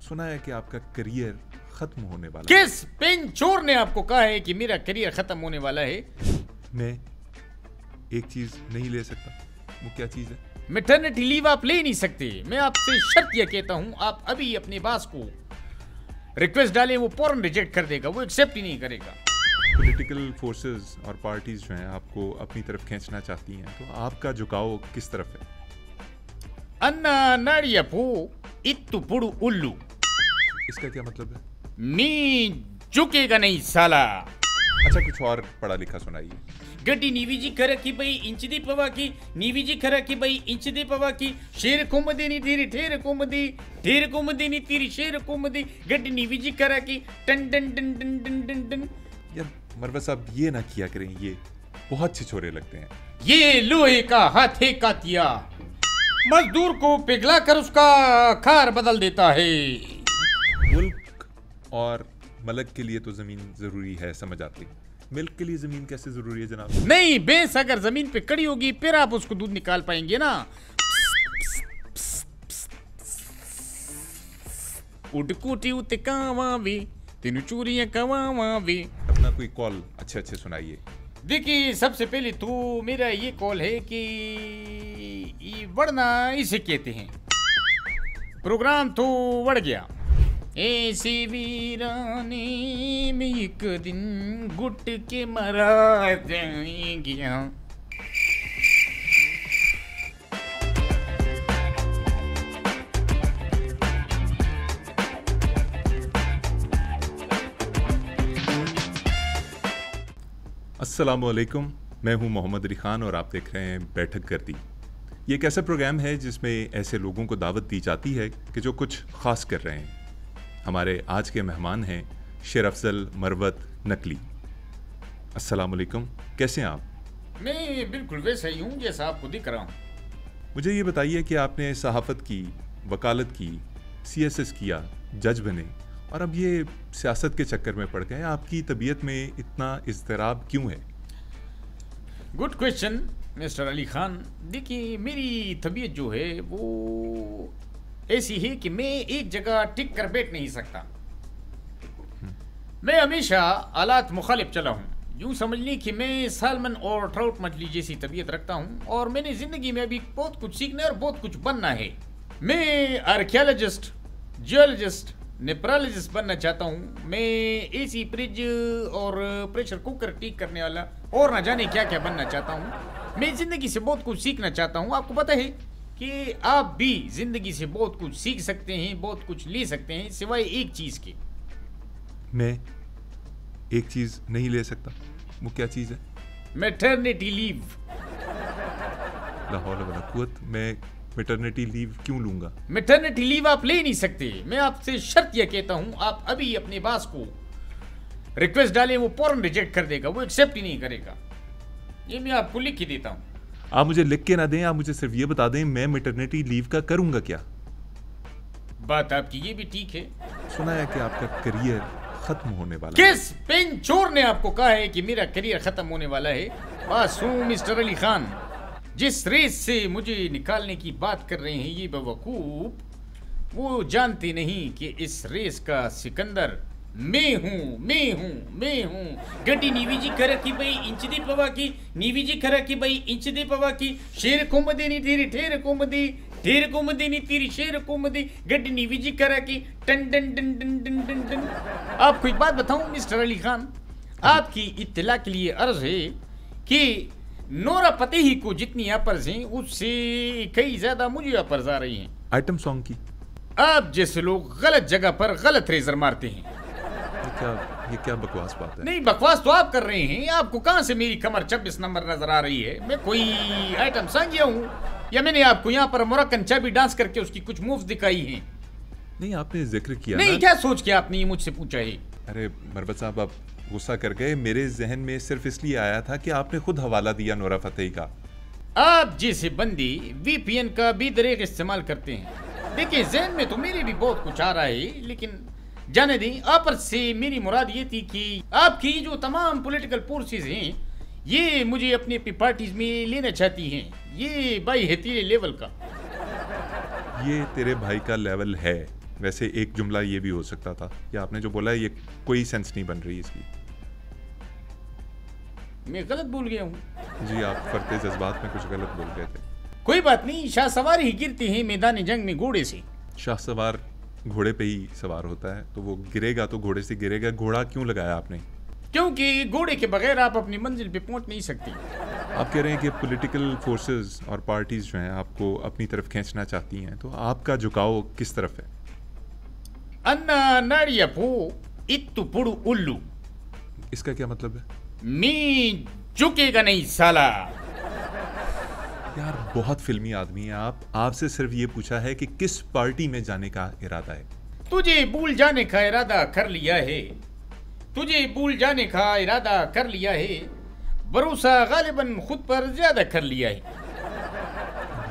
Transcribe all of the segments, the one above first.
सुना है कि आपका करियर खत्म होने वाला किस पेन चोर ने आपको कहा है कि मेरा करियर खत्म होने वाला है? मैं एक चीज नहीं ले सकता। वो क्या चीज है? मैटरनिटी लीव आप ले नहीं सकते। मैं आपसे शर्त यह कहता हूं, आप अभी अपने बॉस को रिक्वेस्ट डालें, वो फौरन रिजेक्ट कर देगा, वो एक्सेप्ट ही नहीं करेगा। पॉलिटिकल फोर्सेस और पार्टीज जो हैं आपको अपनी तरफ खींचना चाहती हैं, तो आपका झुकाव किस तरफ है? अन्ना नाड़ियपू इत्तु पुड़ु उल्लू। इसका क्या मतलब है? मी झुकेगा नहीं साला। अच्छा, कुछ और पढ़ा लिखा सुनाइए। गड्डी नीवीजी खर की बई इंच दी पवा की, नीवीजी खर की बई इंच दी पवा की, शेर कुमदी नी तेरी ठेर कुमदी, ठेर कुमदी नी तेरी शेर कुमदी, गड्डी नीवीजी खर की टन टन टन टन टन टन टन। यार मरवा साहब, ये ना किया करें, ये बहुत छिछोरे लगते हैं। ये लोहे का हाथे का तिया मजदूर को पिघला कर उसका खार बदल देता है। मुल्क और मलक के लिए तो जमीन जरूरी है, समझ आती। मिल्क के लिए जमीन कैसे जरूरी है जनाब? नहीं, भैंस अगर जमीन पे खड़ी होगी फिर आप उसको दूध निकाल पाएंगे ना। उटकूटी उते कावावे तीनों चूरियां कवावे। अपना कोई कॉल अच्छे अच्छे सुनाइए। देखिए, सबसे पहले तो मेरा ये कॉल है कि ये बढ़ना इसे कहते हैं। प्रोग्राम तो बढ़ गया। ऐसे वीराने में एक दिन घुट के मरा जाएंगे। अस्सलामुअलैकुम, मैं हूं मोहम्मद अली खान और आप देख रहे हैं बैठक करती। ये एक ऐसा प्रोग्राम है जिसमें ऐसे लोगों को दावत दी जाती है कि जो कुछ खास कर रहे हैं। हमारे आज के मेहमान हैं शेर अफजल मरवत नकली। अस्सलामुअलैकुम, कैसे हैं आप? मैं बिल्कुल वैसा ही हूँ जैसा आपको दिख रहा हूँ। मुझे ये बताइए कि आपने सहाफ़त की, वकालत की, CSS किया, जज बने और अब ये सियासत के चक्कर में पड़ गए। आपकी तबीयत में इतना इज़्तिराब क्यों है? Good question mister Ali Khan. देखिए, मेरी तबीयत जो है वो ऐसी है कि मैं एक जगह टिक कर बैठ नहीं सकता। मैं हमेशा हालात मुखालिफ चला हूँ। यूँ समझ ली कि मैं सालमन और ट्राउट मछली जैसी तबीयत रखता हूँ और मैंने ज़िंदगी में अभी बहुत कुछ सीखना और बहुत कुछ बनना है। मैं आर्कियोलॉजिस्ट, जियोलॉजिस्ट, नेप्रोलॉजिस्ट बनना चाहता हूँ। मैं एसी फ्रिज और प्रेशर कुकर ठीक करने वाला और न जाने क्या क्या बनना चाहता हूँ। मैं ज़िंदगी से बहुत कुछ सीखना चाहता हूँ। आपको पता है कि आप भी ज़िंदगी से बहुत कुछ सीख सकते हैं, बहुत कुछ ले सकते हैं, सिवाय एक चीज़ के। मैं एक चीज़ नहीं ले सकता। वो क्या चीज़ है? Maternity leave. ला हौला वला कुव्वत। मैं मैटरनिटी लीव क्यों लूँगा? मैटरनिटी लीव आप ले नहीं सकते। मैं आपसे शर्त यह कहता हूँ, आप अभी अपने बॉस को रिक्वेस्ट डालें, वो फौरन रिजेक्ट कर देगा, वो एक्सेप्ट ही नहीं करेगा। ये मैं आपको लिख के देता हूँ। आप मुझे लिख के ना दें, आप मुझे सिर्फ ये बता दें मैं मैटरनिटी लीव का करूँगा क्या? बात आपकी ये भी ठीक है। सुना है कि आपका करियर खत्म होने वाला है। किस पेन चोर ने आपको कहा है कि मेरा करियर खत्म होने वाला है? बस हूँ मिस्टर अली खान। जिस रेस से मुझे निकालने की बात कर रहे हैं ये बेवकूफ, वो जानते नहीं कि इस रेस का सिकंदर मैं हूँ। गड्डी नीवीजी खर की बई इंच दी पवा की, नीवीजी खर की बई इंच दी पवा की, शेर कुमदी नी तेरी ठेर कुमदी, ठेर कुमदी नी तेरी शेर कुमदी, गड्डी नीवीजी खर की टन टन टन टन टन टन टन। आपको एक बात बताऊं मिस्टर अली खान, आपकी इत्तला के लिए अर्ज है कि नोरा फतेही को जितनी अपरज हैं उससे कई ज्यादा मुझे अपरज आ रही हैं। आइटम सॉन्ग की? आप जैसे लोग गलत जगह पर गलत रेजर मारते हैं। ये क्या बकवास बात है? नहीं, बकवास तो आप कर रहे हैं। आपको कहां से मेरी कमर 26 नंबर नजर आ रही है? मैं कोई आइटम सॉन्ग हूँ या मैंने आपको यहाँ पर मोरक्कन चाबी डांस करके उसकी कुछ मूव्स दिखाई हैं? नहीं, आपने जिक्र किया नहीं ना? क्या सोच के आपने ये मुझसे पूछा है? अरे मरवत साहब, आप गुस्सा कर गए। मेरे जहन में सिर्फ इसलिए आया था कि आपने खुद हवाला दिया नोरा फतेही का। आप जैसे बंदी VPN का भी दरेक इस्तेमाल करते हैं। देखिए, जहन में तो मेरे भी बहुत कुछ आ रहा है, लेकिन जाने दें। आप से मेरी मुराद ये थी कि आपकी जो तमाम पॉलिटिकल फोर्सेस हैं ये मुझे अपनी पार्टीज में लेना चाहती हैं। ये भाई है तेरे लेवल का। ये तेरे भाई का लेवल है, वैसे एक जुमला ये भी हो सकता था, या आपने जो बोला है ये कोई सेंस नहीं बन रही इसकी। मैं गलत बोल गया हूँ। जी, आप फरते जज्बात में कुछ गलत बोल गए थे। कोई बात नहीं, शाहसवार ही गिरती है मैदान जंग में घोड़े से। शाहसवार घोड़े पे ही सवार होता है, तो वो गिरेगा तो घोड़े से गिरेगा। घोड़ा क्यों लगाया आपने? क्योंकि घोड़े के बगैर आप अपनी मंजिल पे पहुंच नहीं सकती। आप कह रहे हैं कि पॉलिटिकल फोर्सेस और पार्टीज जो हैं आपको अपनी तरफ खींचना चाहती हैं, तो आपका झुकाव किस तरफ है? अन्ना नाड़ियपू इत्तु पुड़ु उल्लू। इसका क्या मतलब है? मी झुकेगा नहीं साला। यार बहुत फिल्मी आदमी है आप। आपसे सिर्फ ये पूछा है कि किस पार्टी में जाने का इरादा है। तुझे भूल जाने का इरादा कर लिया है, तुझे भूल जाने का इरादा कर लिया है, भरोसा गालिबन खुद पर ज्यादा कर लिया है।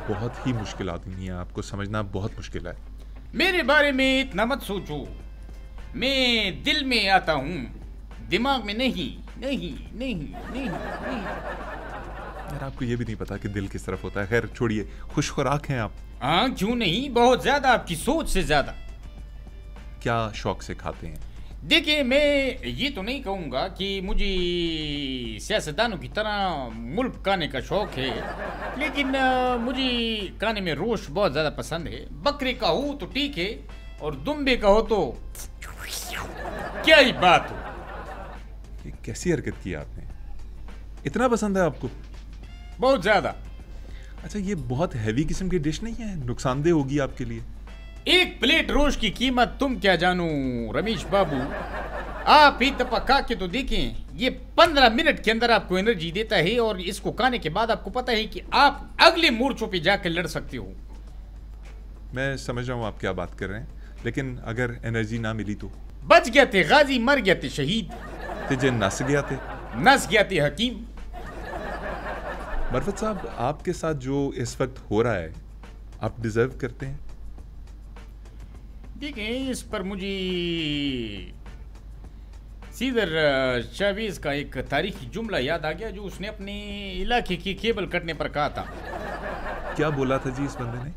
बहुत ही मुश्किल आदमी है, आपको समझना बहुत मुश्किल है। मेरे बारे में इतना मत सोचो, मैं दिल में आता हूँ, दिमाग में नहीं। नहीं नहीं नहीं नहीं। यार आपको ये भी नहीं पता कि दिल किस तरफ होता है। खैर छोड़िए, खुश खुराक हैं आप? हाँ क्यों नहीं, बहुत ज्यादा, आपकी सोच से ज्यादा। क्या शौक से खाते हैं? देखिए, मैं ये तो नहीं कहूँगा कि मुझे सियासतदानों की तरह मुल्क खाने का शौक है, लेकिन मुझे खाने में रोश बहुत ज़्यादा पसंद है। बकरे का हो तो ठीक है, और दुम्बे का हो तो क्या ही बात हो। ये कैसी हरकत की आपने? इतना पसंद है आपको? बहुत ज़्यादा। अच्छा, ये बहुत हैवी किस्म की डिश नहीं है, नुकसानदेह होगी आपके लिए। एक प्लेट रोश की कीमत तुम क्या जानू रमेश बाबू। आप ही पका के तो देखें, ये 15 मिनट के अंदर आपको एनर्जी देता है, और इसको खाने के बाद आपको पता है कि आप अगले मोर्चों पे जाकर लड़ सकते हो। मैं समझ रहा हूँ आप क्या बात कर रहे हैं, लेकिन अगर एनर्जी ना मिली तो? बच गया थे गाजी, मर गया थे शहीद, तुझे नस गया थे, नस गया थे हकीम। मरवत साहब, आपके साथ जो इस वक्त हो रहा है आप डिजर्व करते हैं। ठीक है, इस पर मुझे सीदर चावेज का एक तारीखी जुमला याद आ गया, जो उसने अपने इलाके की केबल कटने पर कहा था। क्या बोला था जी इस बंदे ने?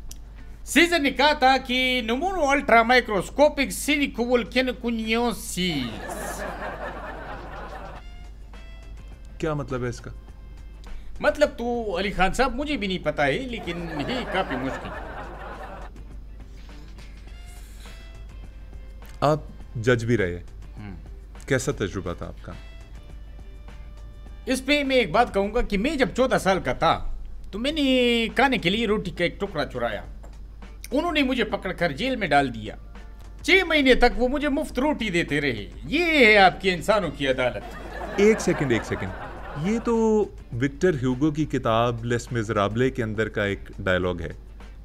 सीजर ने कहा था कि नमूनो अल्ट्रा माइक्रोस्कोपिक सिलिकोवोल्केनोकुनियोसिस। क्या मतलब है इसका? मतलब तो अली खान साहब मुझे भी नहीं पता है, लेकिन ये काफी मुश्किल। आप जज भी रहे, कैसा तजुर्बा था आपका? इस पे मैं एक बात कहूंगा कि मैं जब 14 साल का था तो मैंने खाने के लिए रोटी का एक टुकड़ा चुराया। उन्होंने मुझे पकड़कर जेल में डाल दिया। 6 महीने तक वो मुझे मुफ्त रोटी देते रहे। ये है आपके इंसानों की अदालत। एक सेकंड, ये तो विक्टर ह्यूगो की किताब लेस मिज़राबले के अंदर का एक डायलॉग है।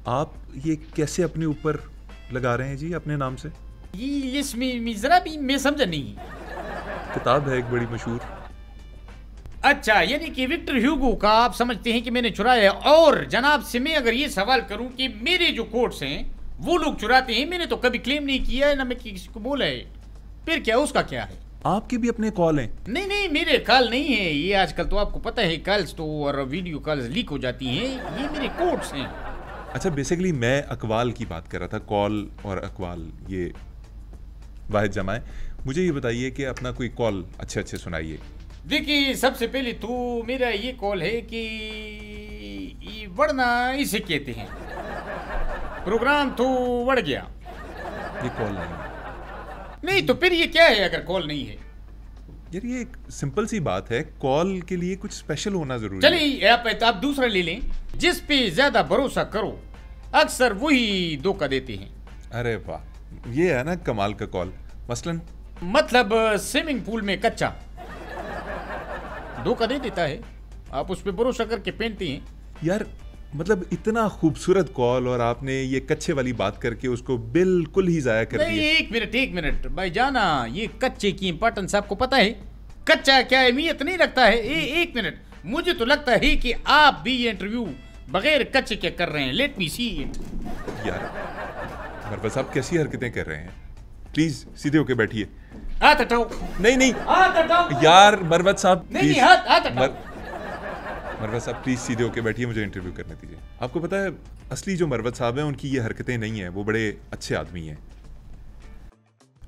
आप ये कैसे अपने ऊपर लगा रहे हैं जी, अपने नाम से? ये इसमें जरा भी मैं समझा नहीं। किताब है एक बड़ी मशहूर। अच्छा, यानी कि विक्टर ह्यूगो का आप समझते हैं कि मैंने चुराया। और जनाब से मैं अगर ये सवाल करूं कि मेरे जो कोट्स हैं वो लोग चुराते हैं, मैंने तो कभी क्लेम नहीं किया है, ना मैं किसी को बोला है। फिर क्या, उसका क्या है? आपके भी अपने कॉल हैं? नहीं, मेरे कॉल नहीं है ये। आजकल तो आपको पता है कॉल्स तो और वीडियो कॉल्स लीक हो जाती हैं। ये मेरे कोट्स हैं। अच्छा, बेसिकली मैं अकवाल की बात कर रहा था। कॉल और अकवाल ये वाहिद जमा है। मुझे ये बताइए कि अपना कोई कॉल अच्छे सुनाइए। देखिए, सबसे पहले तो मेरा ये कॉल है कि ये वड़ना इसे कहते हैं। प्रोग्राम तो वड़ गया। ये कॉल नहीं है। नहीं तो फिर ये क्या है अगर कॉल नहीं है? यार ये एक सिंपल सी बात है, कॉल के लिए कुछ स्पेशल होना जरूरी है। चलिए आप दूसरा ले लें। जिस पे ज्यादा भरोसा करो अक्सर वही धोखा देते हैं। अरे वाह, ये है ना कमाल का कॉल। मसलन मतलब स्विमिंग पूल में कच्चा धोखा दे देता है, आप उस पर भरोसा करके पहनते हैं। यार मतलब इतना खूबसूरत कॉल और आपने ये कच्चे वाली बात करके उसको बिल्कुल ही जाया कर नहीं, दिया। एक मिनट भाई जाना, ये कच्चे की इंपॉर्टेंस आपको पता है? कच्चा क्या अहमियत नहीं रखता है? एक मिनट, मुझे तो लगता है कि आप भी ये इंटरव्यू बगैर कच्चे के कर रहे हैं। Let me see it. यार मरवत साहब कैसी हरकतें कर रहे हैं? प्लीज सीधे होके बैठिए। हाथ हटाओ। नहीं हाथ हटाओ यार मरवत साहब, नहीं, हाथ हटाओ। मरवत साहब प्लीज सीधे होके बैठिए, मुझे इंटरव्यू करने दीजिए। आपको पता है असली जो मरवत साहब हैं उनकी ये हरकतें नहीं है, वो बड़े अच्छे आदमी हैं।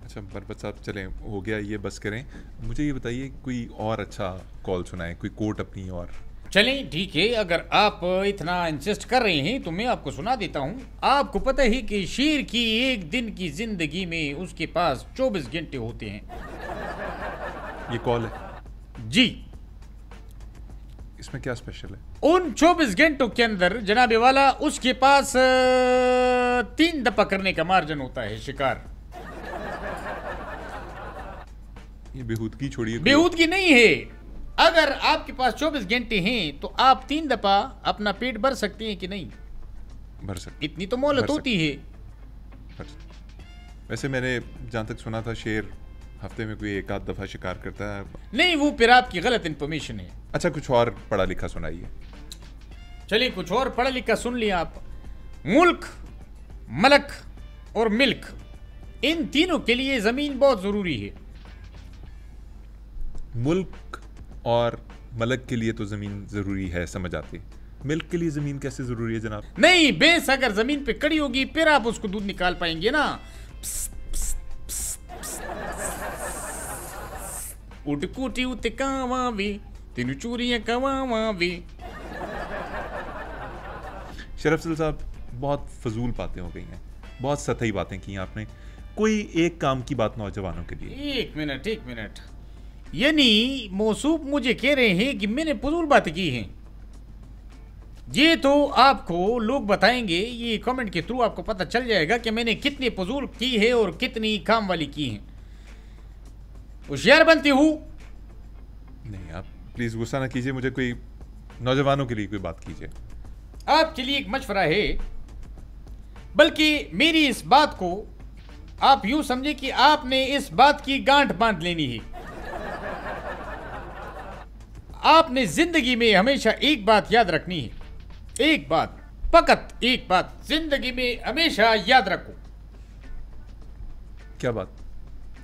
अच्छा बरबत साहब, चलें, हो गया ये, बस करें। मुझे ये बताइए कोई और अच्छा कॉल सुनाए, कोई कोट अपनी और। चलें ठीक है, अगर आप इतना इंसिस्ट कर रहे हैं तो मैं आपको सुना देता हूँ। आपको पता है कि शेर की एक दिन की जिंदगी में उसके पास 24 घंटे होते हैं। ये कॉल है जी। इसमें क्या स्पेशल है? उन 24 घंटों के अंदर जनाबे वाला उसके पास 3 दफा करने का मार्जिन होता है शिकार। ये बेहूदगी छोड़िए। बेहूदगी नहीं है। अगर आपके पास 24 घंटे हैं तो आप 3 दफा अपना पेट भर सकते हैं कि नहीं? भर सकते। इतनी तो मोहलत होती है। वैसे मैंने जहाँ तक सुना था शेर हफ्ते में कोई एक आध दफा शिकार करता है। नहीं, वो फिर आपकी गलत इंफॉर्मेशन है। अच्छा कुछ और पढ़ा लिखा सुनाइए। चलिए कुछ और पढ़ा लिखा सुन लिया आप। मुल्क, मलक और मिल्क, इन तीनों के लिए जमीन बहुत जरूरी है। मुल्क और मलक के लिए तो जमीन जरूरी है, समझ आती। मिल्क के लिए जमीन कैसे जरूरी है जनाब? नहीं, भैंस अगर जमीन पे खड़ी होगी फिर आप उसको दूध निकाल पाएंगे ना। उटकूटी उते कावावे तीनू चूरियां कवावे। शरफजल साहब, बहुत फजूल बातें हो गई हैं, बहुत सतही बातें की आपने। कोई एक काम की बात नौजवानों के लिए। एक मिनट, यानी मौसूफ मुझे कह रहे हैं कि मैंने फजूल बातें की हैं। ये तो आपको लोग बताएंगे, ये कमेंट के थ्रू आपको पता चल जाएगा कि मैंने कितनी फजूल की है और कितनी काम वाली की है। होशियार बनती हूँ। नहीं, आप प्लीज गुस्सा ना कीजिए, मुझे कोई नौजवानों के लिए कोई बात कीजिए। आपके लिए एक मशवरा है, बल्कि मेरी इस बात को आप यूं समझे कि आपने इस बात की गांठ बांध लेनी है। आपने जिंदगी में हमेशा एक बात याद रखनी है, एक बात, फकत एक बात जिंदगी में हमेशा याद रखो। क्या बात?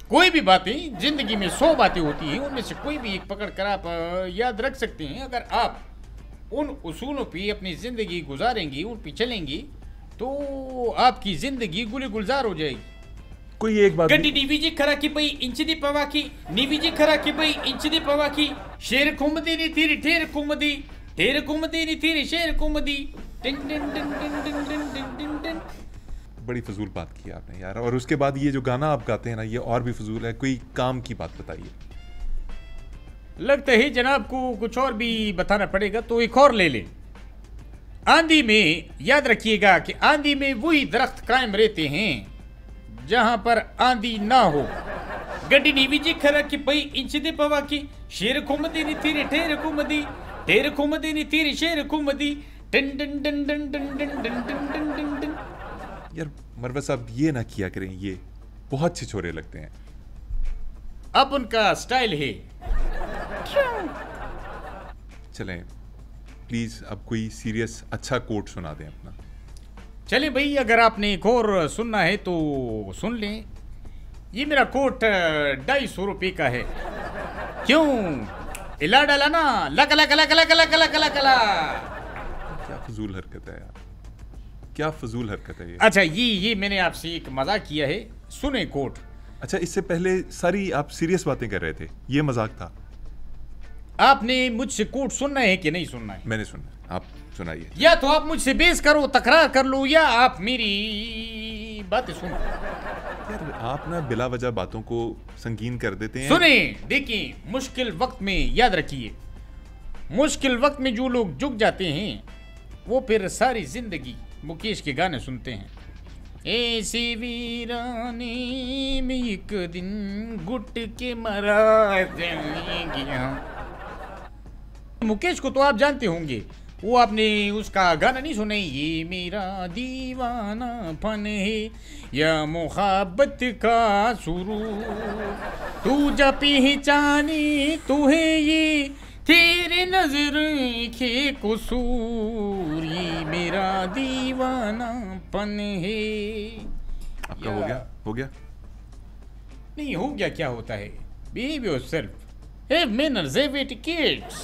कोई भी बातें, जिंदगी में 100 बातें होती हैं, उनमें से कोई भी एक पकड़ कर आप याद रख सकते हैं। अगर आप उन उसूलों पे अपनी जिंदगी गुजारेंगी, उन पे चलेंगी, तो आपकी जिंदगी गुल गुलजार हो जाएगी। कोई एक बात गड्डी डीवीजी खरा की पई इंचदी पवाकी, नीवीजी खरा की पई इंचदी पवाकी, शेर घुमदी नी थीरी ठेर घुमदी, ठेर घुमदी नी थीरी शेर घुमदी। टिन टिन टिन टिन टिन टिन टिन टिन टिन। बड़ी फजूल बात की आपने यार। और उसके बाद ये जो गाना आप गाते हैं ना, ये और भी फजूल है। कोई काम की बात बताइए। लगता है जनाब को कुछ और भी बताना पड़ेगा, तो एक और ले ले। आंधी में याद रखिएगा कि आंधी में वही दरख्त कायम रहते हैं जहां पर आंधी ना हो। गड्डी नीवीजी खरा की पई इंचदी पवा की, शेर घुमदी नी थीरी ठेर घुमदी, ठेर घुमदी नी थीरी शेर घुमदी। टिन टिन टिन टिन टिन टिन टिन टिन टिन टिन टिन। यार मरवत साहब, ये ना किया करें, ये बहुत छिछोरे लगते हैं। अब उनका स्टाइल है। चलें प्लीज, अब कोई सीरियस अच्छा कोट सुना दें अपना। चले भाई, अगर आपने एक और सुनना है तो सुन लें। ये मेरा कोट 250 रुपये का है। क्यों? इला डाला ना, luck luck luck luck luck luck luck luck. क्या फजूल हरकत है यार, क्या फजूल हरकत है ये। अच्छा, ये मैंने आपसे एक मजाक किया है, सुने कोट। अच्छा, इससे पहले सारी आप सीरियस बातें कर रहे थे, ये मजाक था। आपने मुझसे कोट सुनना है कि नहीं सुनना है? मैंने सुना, आप सुनाइए। या तो आप मुझसे बेस करो, तकरार कर लो, या आप मेरी बातें सुनो। यार आप ना बिला वजह बातों को संगीन कर देते हैं। सुने, देखिए, मुश्किल वक्त में याद रखिए, मुश्किल वक्त में जो लोग झुक जाते हैं वो फिर सारी जिंदगी मुकेश के गाने सुनते हैं। ऐसी वीरानी में एक दिन गुट के मरा जाएंगे। मुकेश को तो आप जानते होंगे, वो आपने उसका गाना नहीं सुना? ये मेरा दीवानापन है या मोहब्बत का शुरू, तू जब पहचानी तू है ये तेरे नजर के कसूर, ये मेरा दीवानापन है। आपका हो गया? हो गया? नहीं हो गया, क्या होता है? Behave yourself. Have manners, have etiquettes.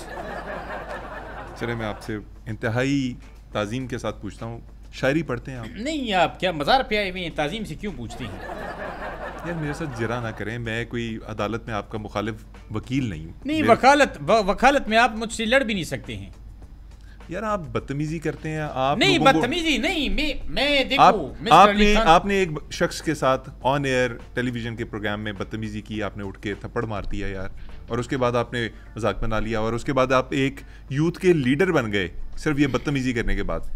चले, मैं आपसे इंतहाई ताजीम के साथ पूछता हूँ, शायरी पढ़ते हैं आप? नहीं, आप क्या मज़ार पे आए हुए हैं? ताजीम से क्यों पूछते हैं? यार मेरे साथ जरा ना करें, मैं कोई अदालत में आपका मुखालिफ वकील नहीं हूँ। नहीं, मेरे- वकालत में आप मुझसे लड़ भी नहीं सकते हैं। यार आप बदतमीजी करते हैं, आप नहीं, लोगों को- बदतमीजी नहीं, मैं देखो आप मिस्टर अली खान, आपने एक शख्स के साथ ऑन एयर टेलीविजन के प्रोग्राम में बदतमीजी की, आपने उठ के थप्पड़ मार दिया यार, और उसके बाद आपने मजाक बना लिया, और उसके बाद आप एक यूथ के लीडर बन गए सिर्फ ये बदतमीजी करने के बाद।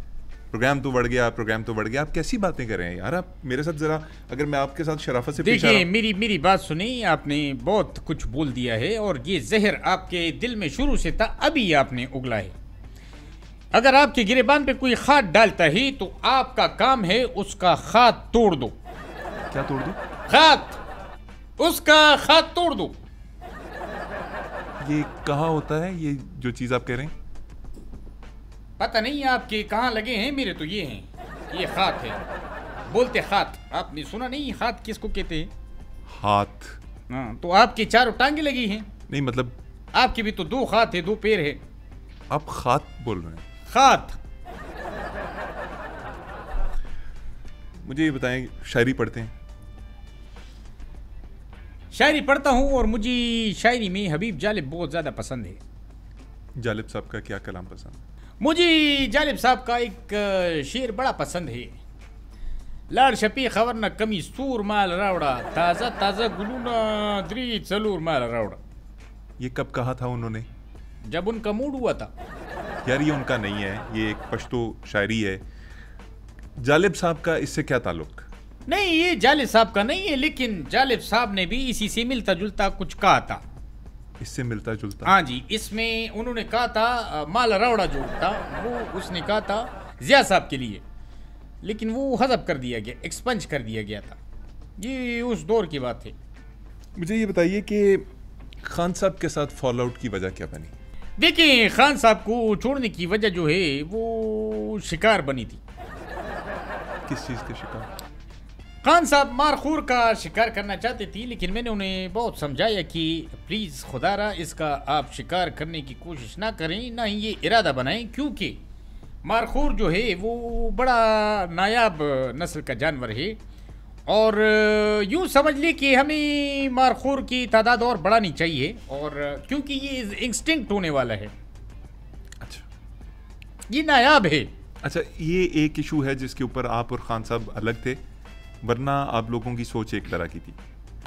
प्रोग्राम तो बढ़ गया, प्रोग्राम तो बढ़ गया। आप कैसी बातें कर रहे हैं यार? आप मेरे साथ जरा, अगर मैं आपके साथ शराफत से पेश आ रहा देखिए हूं- मेरी बात सुनिए, आपने बहुत कुछ बोल दिया है और ये जहर आपके दिल में शुरू से था, अभी आपने उगला है। अगर आपके गिरेबान पे कोई खाद डालता है तो आपका काम है उसका खाद तोड़ दो। क्या तोड़ दूं? खाद, उसका खाद तोड़ दो। ये कहाँ होता है ये जो चीज़ आप कह रहे हैं? पता नहीं आपके कहाँ लगे हैं, मेरे तो ये हैं, ये खात है, बोलते खात। आपने सुना नहीं खात किसको कहते हैं? हाथ? हाँ, तो आपकी चारों टांगे लगी हैं, नहीं मतलब आपकी भी तो दो हाथ है, दो पैर है। आप खात बोल रहे हैं? खात। मुझे ये बताएं, शायरी पढ़ते हैं? शायरी पढ़ता हूँ और मुझे शायरी में हबीब जालिब बहुत ज़्यादा पसंद है। जालिब साहब का क्या कलाम पसंद? मुझे जालिब साहब का एक शेर बड़ा पसंद है। लाड शपी खबर न कमी सूर माल रावड़ा, ताज़ा ताज़ा गुलूना द्री चलूर माल रावड़ा। ये कब कहा था उन्होंने? जब उनका मूड हुआ था। यार ये उनका नहीं है, ये एक पश्तो शायरी है। जालिब साहब का इससे क्या ताल्लुक? नहीं, ये जालिब साहब का नहीं है, लेकिन जालिब साहब ने भी इसी से मिलता जुलता कुछ कहा था। इससे मिलता जुलता? हाँ जी, इसमें उन्होंने कहा था माल रावड़ा जो था वो उसने कहा था जिया साहब के लिए, लेकिन वो हज़फ कर दिया गया, एक्सपंज कर दिया गया था। ये उस दौर की बात है। मुझे ये बताइए कि खान साहब के साथ फॉल आउट की वजह क्या बनी? देखिए, खान साहब को छोड़ने की वजह जो है वो शिकार बनी थी। किस चीज़ के शिकार? खान साहब मारखूर का शिकार करना चाहते थी, लेकिन मैंने उन्हें बहुत समझाया कि प्लीज़ खुदारा इसका आप शिकार करने की कोशिश ना करें, ना ही ये इरादा बनाएं, क्योंकि मारखूर जो है वो बड़ा नायाब नस्ल का जानवर है और यूँ समझ ली कि हमें मारखूर की तादाद और बढ़ानी चाहिए, और क्योंकि ये इंस्टिंक्ट होने वाला है, अच्छा ये नायाब है। अच्छा, ये एक इशू है जिसके ऊपर आप और खान साहब अलग थे, वरना आप लोगों की सोच एक तरह की थी।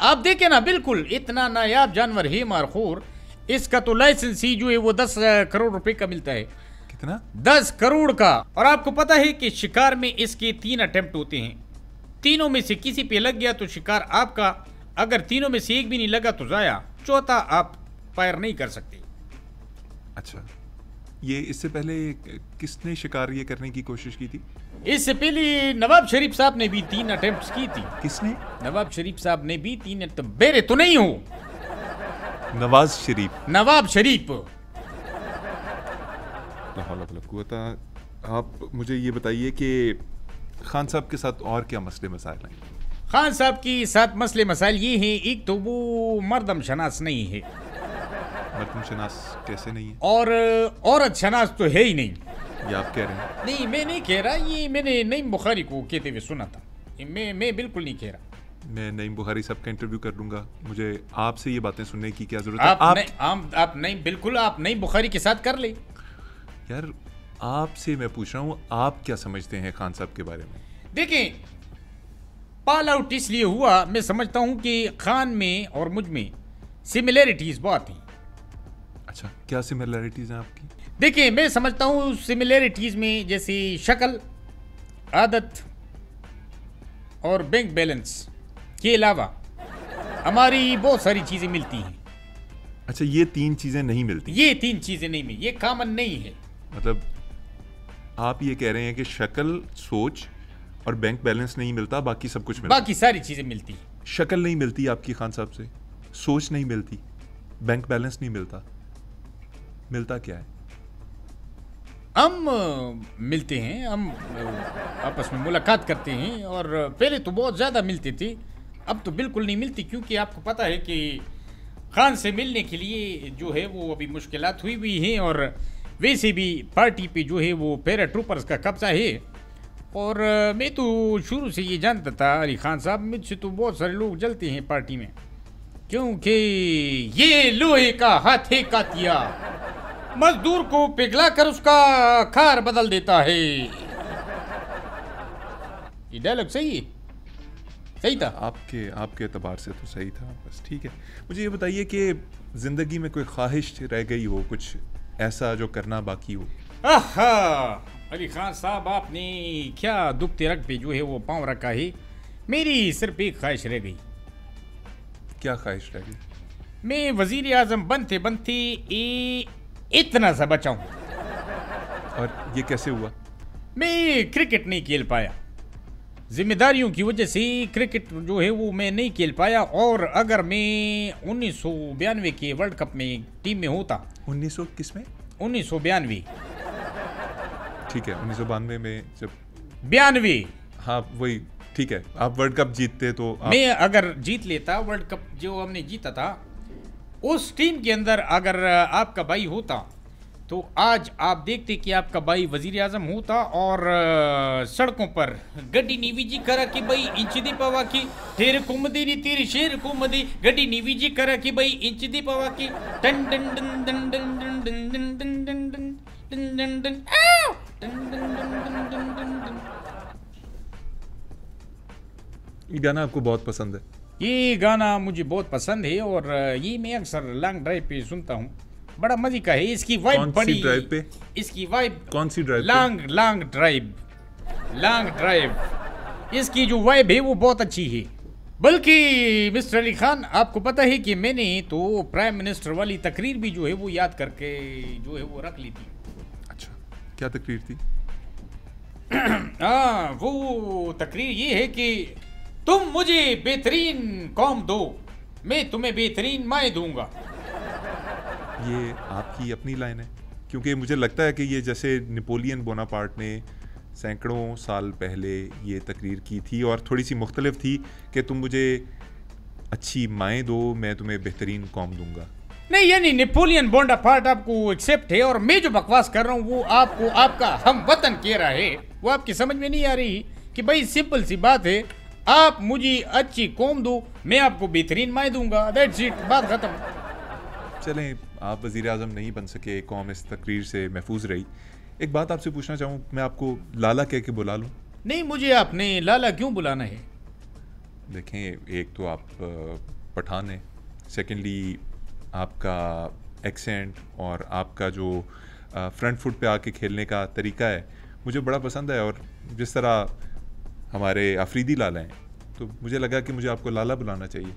आप देखें ना, बिल्कुल इतना नायाब जानवर है मारखूर, इसका तो लाइसेंस ही जो है वो 10 करोड़ रुपए का मिलता है। कितना? 10 करोड़ का। और आपको पता है कि शिकार में इसके 3 अटेम्प्ट होते हैं, तीनों में से किसी पे लग गया तो शिकार आपका, अगर तीनों में से एक भी नहीं लगा तो जाया, चौथा आप फायर नहीं कर सकते। अच्छा, ये इससे पहले किसने शिकार ये करने की कोशिश की थी? इससे पहले नवाब शरीफ साहब ने भी 3 अटेम्प्ट की थी। किसने? नवाब शरीफ साहब ने भी 3 अटेम्प्ट। बेरे तो नहीं हो, नवाज शरीफ। नवाब शरीफ। आप मुझे ये बताइए कि खान साहब के साथ और क्या मसले मसाइल हैं? खान साहब के साथ मसले मसाइल ये हैं, एक तो वो मर्दम शनास नहीं है। मर्दम शनास कैसे नहीं है? और औरत शनास तो है ही नहीं। ये आप कह रहे हैं? नहीं, मैं नहीं कह रहा, ये मैंने नईम बुखारी को कहते हुए सुना था। मैं बिल्कुल नहीं कह रहा। मैं नईम बुखारी साहब का इंटरव्यू कर लूंगा, मुझे आपसे ये बातें सुनने की क्या जरूरत है? आप नहीं, बिल्कुल आप नईम बुखारी के साथ कर ले। यार आपसे मैं पूछ रहा हूँ, आप क्या समझते हैं खान साहब के बारे में? देखें, पाल आउट इसलिए हुआ, मैं समझता हूँ कि खान में और मुझ में सिमिलैरिटीज बहुत हैं। अच्छा, क्या सिमिलैरिटीज हैं आपकी? देखिए, मैं समझता हूँ सिमिलैरिटीज में जैसे शक्ल, आदत और बैंक बैलेंस के अलावा हमारी बहुत सारी चीज़ें मिलती हैं। अच्छा, ये 3 चीजें नहीं मिलती? ये 3 चीज़ें नहीं मिलती, ये कॉमन नहीं है। मतलब आप ये कह रहे हैं कि शक्ल, सोच और बैंक बैलेंस नहीं मिलता, बाकी सब कुछ मिलता? बाकी सारी चीज़ें मिलती हैं। शक्ल नहीं मिलती आपकी खान साहब से, सोच नहीं मिलती, बैंक बैलेंस नहीं मिलता, मिलता क्या है? हम मिलते हैं, हम आपस में मुलाकात करते हैं, और पहले तो बहुत ज़्यादा मिलते थे, अब तो बिल्कुल नहीं मिलती, क्योंकि आपको पता है कि खान से मिलने के लिए जो है वो अभी मुश्किलात हुई हैं, और वैसे भी पार्टी पे जो है वो पैरा ट्रूपर्स का कब्जा है, और मैं तो शुरू से ये जानता था अली खान साहब, मुझसे तो बहुत सारे लोग जलते हैं पार्टी में, क्योंकि ये लोहे का हाथे कातिया मजदूर को पिघला कर उसका खार बदल देता है। ये डायलॉग सही है, सही था। आपके एतबार से तो सही था, बस ठीक है। मुझे ये बताइए कि ज़िंदगी में कोई ख्वाहिश रह गई हो, कुछ ऐसा जो करना बाकी हो? आहा, अली खान साहब आपने क्या दुखते रख पे जो है वो पाँव रखा है। मेरी सिर्फ एक ख्वाहिश रह गई। क्या ख्वाहिश रह गई? मैं वजीर आजम बनते बनते इतना सा बचा हूँ। और ये कैसे हुआ? मैं क्रिकेट नहीं खेल पाया, जिम्मेदारियों की वजह से क्रिकेट जो है वो मैं नहीं खेल पाया। और अगर मैं 1992 के वर्ल्ड कप में टीम में होता। 1900 किस में? 1992। ठीक है, 1992 में जब 92, हाँ वही, ठीक है। आप वर्ल्ड कप जीतते तो मैं अगर जीत लेता वर्ल्ड कप जो हमने जीता था, उस टीम के अंदर अगर आपका भाई होता तो आज आप देखते कि आपका भाई वजीर आजम होता और सड़कों पर गड्डी नीवी जी करा कि भाई इंच दी पवा की तेरे कुमदी नी तेरी शेर कुमदी गड्डी नीवी जी करा कि भाई इंच दी पवा की टन टन टन टन टन टन टन टन टन टन टन टन टन आओ टन टन टन टन टन टन। ये गाना आपको बहुत पसंद है? ये गाना मुझे बहुत पसंद है और ये मैं अक्सर लॉन्ग ड्राइव पे सुनता हूँ, बड़ा मजे का है। इसकी वाइब बड़ी, ड्राइव पे? इसकी वाइब कौन सी ड्राइव? Long drive. इसकी जो वाइब है वो बहुत अच्छी है। बल्कि मिस्टर अली खान, आपको पता है कि मैंने तो प्राइम मिनिस्टर वाली तकरीर भी जो है वो याद करके जो है वो रख ली थी। अच्छा, क्या तकरीर थी? हाँ, वो तकरीर ये है कि तुम मुझे बेहतरीन कौम दो, मैं तुम्हें बेहतरीन माएँ दूंगा। ये आपकी अपनी लाइन है? क्योंकि मुझे लगता है कि ये जैसे नेपोलियन बोनापार्ट ने सैकड़ों साल पहले ये तकरीर की थी और थोड़ी सी मुख्तलिफ थी कि तुम मुझे अच्छी माएँ दो, मैं तुम्हें बेहतरीन कौम दूंगा। नहीं, यानी नेपोलियन बोनापार्ट आपको एक्सेप्ट है और मैं जो बकवास कर रहा हूँ वो आपको आपका हम वतन कह रहा है। वो आपकी समझ में नहीं आ रही कि भाई सिंपल सी बात है, आप मुझे अच्छी कौम दो, मैं आपको बेहतरीन माएँ दूंगा, दैट्स इट, बात खत्म। चलें, आप वज़ीर आज़म नहीं बन सके, कौम इस तकरीर से महफूज रही। एक बात आपसे पूछना चाहूँ, मैं आपको लाला कह के बुला लूँ? नहीं, मुझे आपने लाला क्यों बुलाना है? देखें, एक तो आप पठान हैं, सेकेंडली आपका एक्सेंट और आपका जो फ्रंट फुट पे आके खेलने का तरीका है मुझे बड़ा पसंद है। और जिस तरह हमारे अफरीदी लाला हैं, तो मुझे लगा कि मुझे आपको लाला बुलाना चाहिए।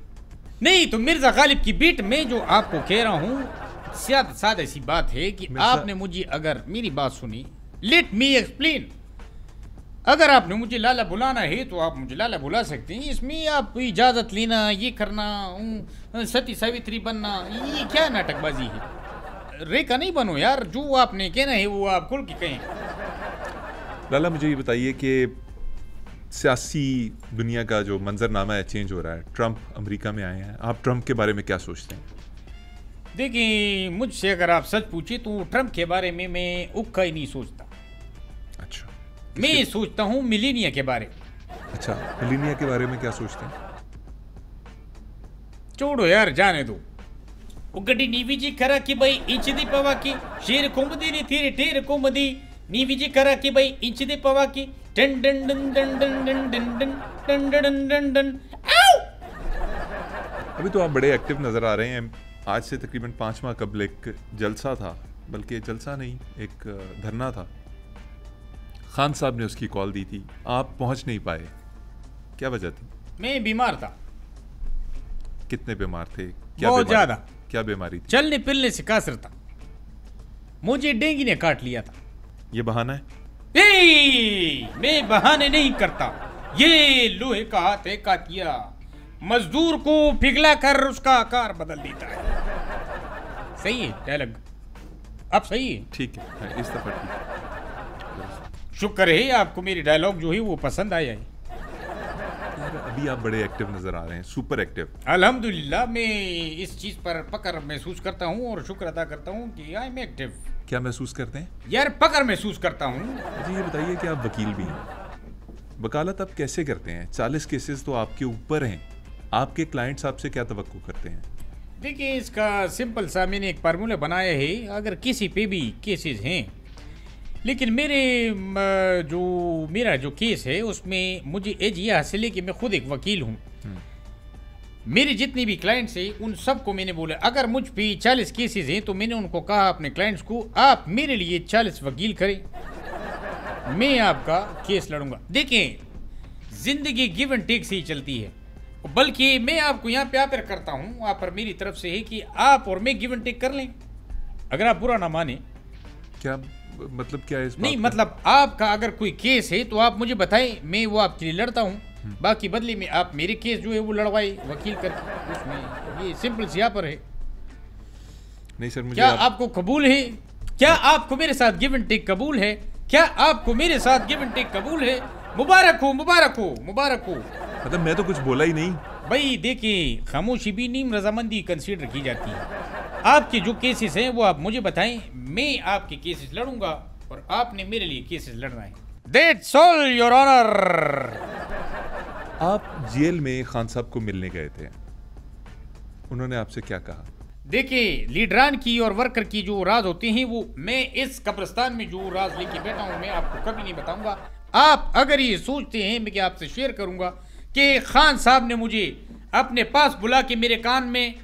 नहीं तो मिर्जा गालिब की बीट में जो आपको कह रहा हूँ, सादा सी बात है कि आपने मुझे, अगर मेरी बात सुनी, लेट मी एक्सप्लेन, अगर आपने मुझे लाला बुलाना है तो आप मुझे लाला बुला सकते हैं। इसमें आप इजाजत लेना, ये करना, सती सावित्री बनना, ये क्या नाटकबाजी है? रेखा नहीं बनो यार, जो आपने कहना है वो आप खुल के कहें। लाला, मुझे ये बताइए कि सियासी दुनिया का जो मंजरनामा है चेंज हो रहा है, ट्रंप अमेरिका में आए हैं, आप ट्रंप के बारे में क्या सोचते हैं? देखिए, मुझसे अगर आप सच पूछे तो ट्रंप के बारे में मैं उक्का ही नहीं सोचता। अच्छा, मैं सोचता हूँ मिलीनिया के बारे में। अच्छा, मिलीनिया के बारे में क्या सोचते हैं? छोड़ो यार, जाने दो। वो गड्डी नीवी जी करा कि भाई इंच दी पवा की शेर कुमदी नी थी ढेर कुमदी नीवी जी करा कि भाई इंच दी पवा की done done done done done done done done done done done done. अभी तो आप बड़े एक्टिव नज़र आ रहे हैं। आज से तकरीबन 5 माह कबल एक जलसा था, बल्कि जलसा नहीं, एक धरना था। खान साहब ने उसकी कॉल दी थी, आप पहुंच नहीं पाए, क्या वजह थी? मैं बीमार था। कितने बीमार थे? क्या बहुत ज्यादा। क्या बीमारी थी? चलने फिरने से कासर था, मुझे डेंगू ने काट लिया था। ये बहाना है? मैं बहाने नहीं करता, ये लोहे का हाथ है कातिया, मजदूर को पिघला कर उसका आकार बदल देता है। सही है डायलॉग, अब सही है? ठीक है, इस दफा ठीक है। शुक्र है आपको मेरी डायलॉग जो है वो पसंद आया है। अभी आप बड़े एक्टिव नजर आ रहे हैं, सुपर एक्टिव। अल्हम्दुलिल्लाह, मैं इस चीज पर पकड़ महसूस करता हूँ और शुक्र अदा करता हूँ कि आई एम एक्टिव। क्या महसूस करते हैं? यार पकड़ महसूस करता हूँ। मुझे ये बताइए कि आप वकील भी हैं, वकालत आप कैसे करते हैं? 40 केसेस तो आपके ऊपर हैं, आपके क्लाइंट्स आपसे क्या तवक्को करते हैं? देखिए, इसका सिंपल सा मैंने एक फार्मूला बनाया है। अगर किसी पे भी केसेस हैं, लेकिन मेरा जो केस है उसमें मुझे एज ये हासिल है कि मैं खुद एक वकील हूँ। मेरे जितने भी क्लाइंट्स हैं उन सबको मैंने बोला, अगर मुझ पे 40 केसेस हैं तो मैंने उनको कहा अपने क्लाइंट्स को, आप मेरे लिए 40 वकील करें, मैं आपका केस लड़ूंगा। देखें, जिंदगी गिव एंड टेक से ही चलती है, बल्कि मैं आपको यहाँ पे ऑफर करता हूँ, ऑफर मेरी तरफ से है कि आप और मैं गिव एंड टेक कर लें। अगर आप बुरा ना माने। क्या मतलब, क्या है इस नहीं, बात का? मतलब आपका अगर कोई केस है तो आप मुझे बताएं, मैं वो आपके लिए लड़ता हूँ, बाकी बदले में आप मेरे केस जो है वो लड़वाए वकील करके। उसमें ये सिंपल सी यहाँ पर है। नहीं सर, मुझे क्या आपको कबूल है? क्या आपको मेरे साथ गिव एंड टेक कबूल है? क्या आपको मेरे साथ गिव एंड टेक कबूल है? मुबारक हो, मुबारक हो, मुबारक हो। मतलब मैं तो कुछ बोला ही नहीं। भाई देखिए, खामोशी भी नीम रजामंदी कंसीडर की जाती है। आपके जो केसेस हैं वो आप मुझे बताएं, मैं आपके केसेस लड़ूंगा और आपने मेरे लिए केसेस लड़ना है। That's all your honour. आप जेल में खान साहब को मिलने गए थे, उन्होंने आपसे क्या कहा? देखिए, लीडरान की और वर्कर की जो राज होते हैं वो मैं इस कब्रिस्तान में जो राज लेके बैठा हूं मैं आपको कभी नहीं बताऊंगा। आप अगर ये सोचते हैं मैं क्या आपसे शेयर करूंगा कि खान साहब ने मुझे अपने पास बुला के मेरे कान में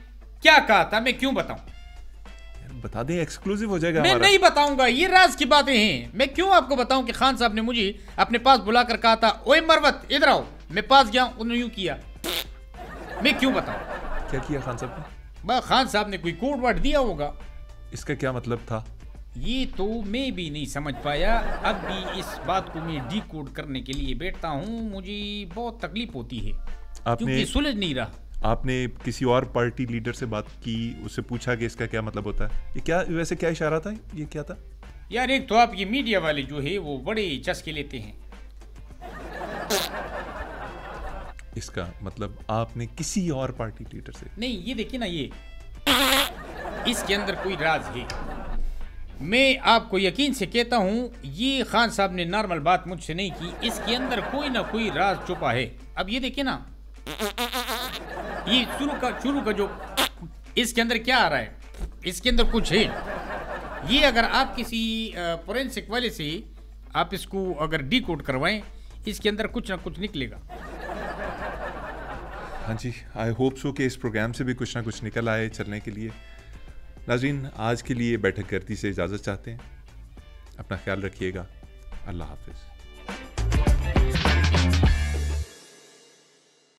क्या कहा था, मैं क्यों बताऊं? बता दें, एक्सक्लूसिव हो जाएगा मैं हमारा। नहीं बताऊंगा, ये राज की बातें हैं। मैं क्यों आपको बताऊं कि खान साहब ने मुझे अपने पास बुलाकर कहा था, ओए मरवत इधर आओ। मैं पास गया, उन्होंने यूं किया, मैं क्यों बताऊं? क्या किया खान साहब ने? खान साहब ने कोई कोड वर्ड दिया होगा। इसका क्या मतलब था? ये तो मैं भी नहीं समझ पाया। अब भी इस बात को मैं डी कोड करने के लिए बैठता हूँ, मुझे बहुत तकलीफ होती है क्योंकि सुलझ नहीं रहा। आपने किसी और पार्टी लीडर से बात की, उससे पूछा कि इसका क्या मतलब होता है? ये क्या, वैसे क्या इशारा था, ये क्या था? यार एक तो आप ये मीडिया वाले जो है वो बड़े चस्के लेते हैं। इसका मतलब आपने किसी और पार्टी लीडर से? नहीं, ये देखिए ना, ये इसके अंदर कोई राज है। मैं आपको यकीन से कहता हूँ, ये खान साहब ने नॉर्मल बात मुझसे नहीं की, इसके अंदर कोई ना कोई राज छुपा है। अब ये देखिए ना, ये शुरू का जो इसके अंदर क्या आ रहा है, इसके अंदर कुछ है। ये अगर आप किसी फोरेंसिक वाले से आप इसको अगर डी कोड करवाएं, इसके अंदर कुछ ना कुछ निकलेगा। हाँ जी, आई होप सो कि इस प्रोग्राम से भी कुछ ना कुछ निकल आए चलने के लिए। नाज़रीन, आज के लिए बैठक गर्दी से इजाज़त चाहते हैं। अपना ख्याल रखिएगा। अल्लाह हाफिज़।